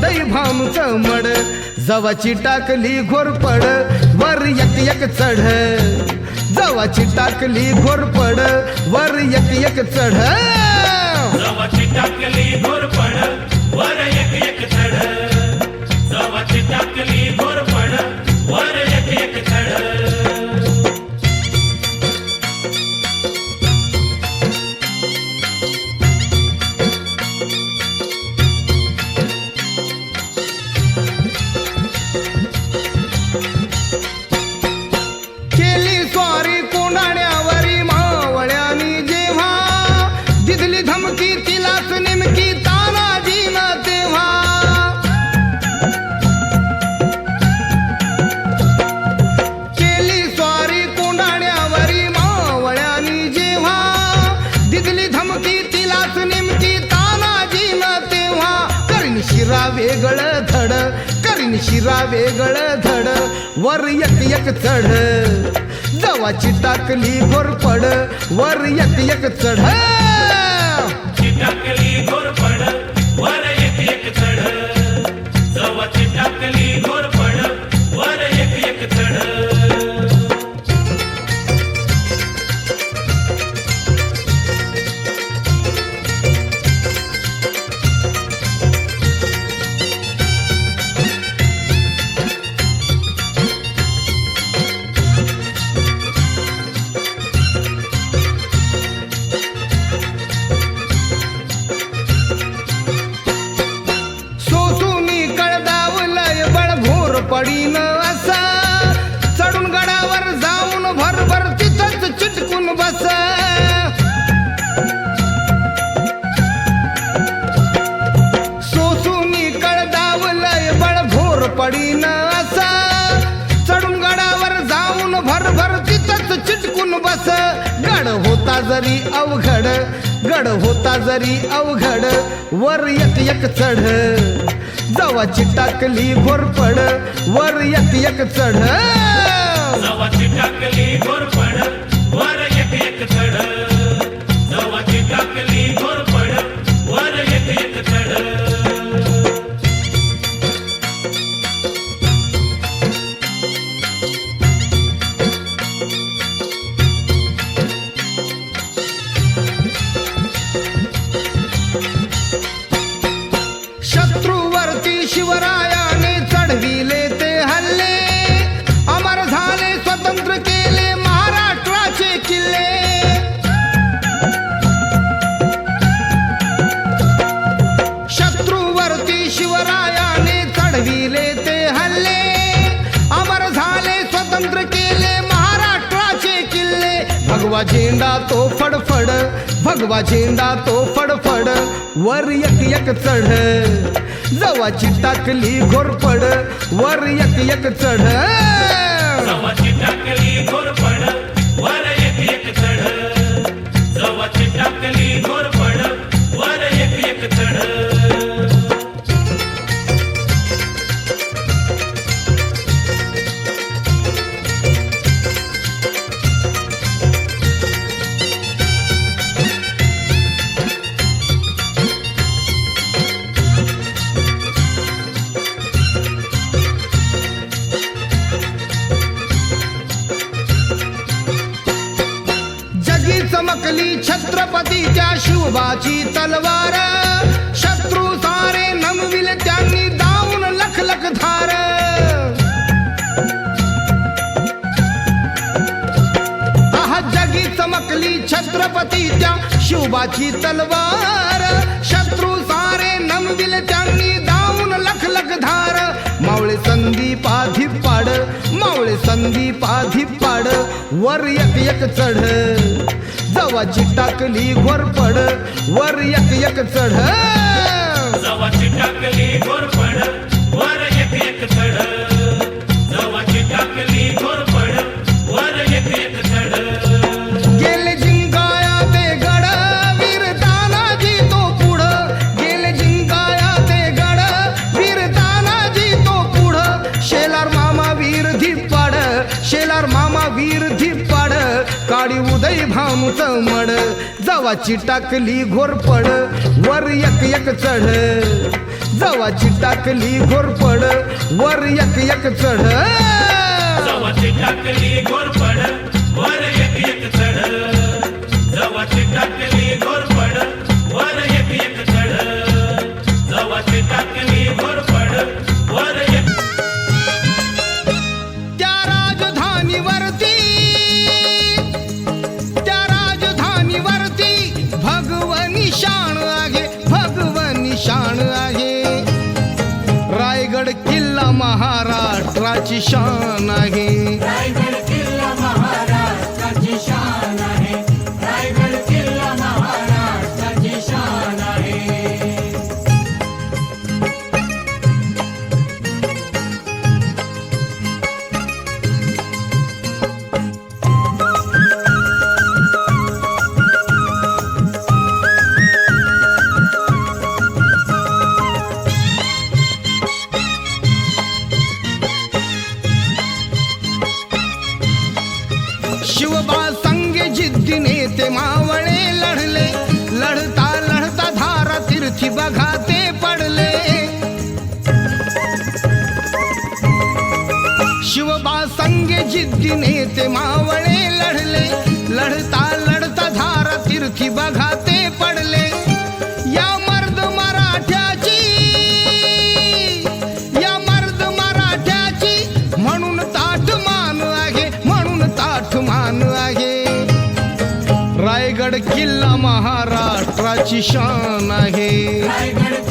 उदय भामच mud जवाची टाकली घोरपड वर एक एक चढ जवाची टाकली घोरपड वर एक एक चढ जवाची टाकली घोरपड वर एक एक चढ जवाची टाकली घोरपड वर एक एक चढ केली स्वारी कोंडाण्यावरी मावळ्यानी जेव्हा दिदली धमकी तिलाच नेमकी तानाजी न तेव्हा केली स्वारी कोंडाण्यावरी मावळ्यानी जेव्हा दिदली धमकी तिलाच नेमकी तानाजी न तेव्हा करीन शिरा वेगळ धड करीन शिरा वेगळ धड वर एक एक चढ जवाची टाकली घोरपड वर एक एक चढ टाकली घोरपड वर एक एक चढ जवाची टाकली घोरपड वर एक एक चढ सोसूनी कळदावलय बळभोर पडीन असा चढून गडावर जाऊन भरभर तिथंच चिटकून बस सोसूनी कळदावलय बळभोर पडीन असा चढून गडावर जाऊन भरभर तिथंच चिटकून बस गड होता जरी अवघड गड होता जरी अवघड वर एक एक चढ जवाची टाकली घोरपड वर एक एक चढ जवाची टाकली घोरपड वर एक एक चढ जवाची टाकली घोरपड वर एक एक चढ शत्रूवरती शिवरायाने चढविले ते हल्ले अमर झाले स्वतंत्र केले महाराष्ट्राचे किल्ले शत्रूवरती शिवरायाने चढविले ते हल्ले अमर झाले स्वतंत्र केले महाराष्ट्राचे किल्ले भगवा झेंडा तो फडफड भगवा झेंडा तो फडफड वर एक एक चढ जवाची टाकली घोरपड वर एक एक चढ जवाची टाकली घोरपड वर एक एक चढ जवाची टाकली घोरपड वर एक एक चढ जगी चमकली छत्रपतीच्या शिवबाची तलवार शत्रू सारे नमविले त्यांनी दावून लख लख धार आहा जगी चमकली छत्रपतीच्या शिवबाची तलवार शत्रू सारे नमविले त्यांनी दावून लख लख धार मावळे संदीप आधी पाड मावळे संदीप आधी पाड वर एक एक चढ जवाची टाकली घोरपड वर एक एक चढ जवाची टाकली घोरपड वर एक एक चढ जवाची टाकली घोरपड वर एक एक चढ गेले जिंकाया ते गड वीर तानाजी तो पुढं गेले जिंकाया ते गड वीर तानाजी तो पुढं शेलार मामा वीर धिप्पाड शेलार मामा वीर धिप्पाड काळी उदय भामच मड जवाची टाकली घोरपड वर एक एक चढ जवाची टाकली घोरपड वर एक एक चढ जवाची टाकली घोरपड वर एक एक चढ जवाची टाकली घोरपड वर एक एक चढ जवाची टाकली घोरपड वर एक त्या राजधानीवरती भगवनी शान आहे भगवनी शान आहे रायगड किल्ला महाराष्ट्राची शान आहे रायगड किल्ला महाराष्ट्राची शान आहे रायगड किल्ला महाराष्ट्राची शान आहे शिवबा संगे जिद्दीने ते मावळे लढले लढता लढता धारा तीर्थी बघा ते पडले शिवबा संगे जिद्दीने ते मावळे लढले लढता लढता धारा तीर्थी बघा ते पडले या मर्द मराठ्याची म्हणून ताठ मान आहे म्हणून ताठ मान आहे रायगड किल्ला महाराष्ट्राची शान आहे रायगड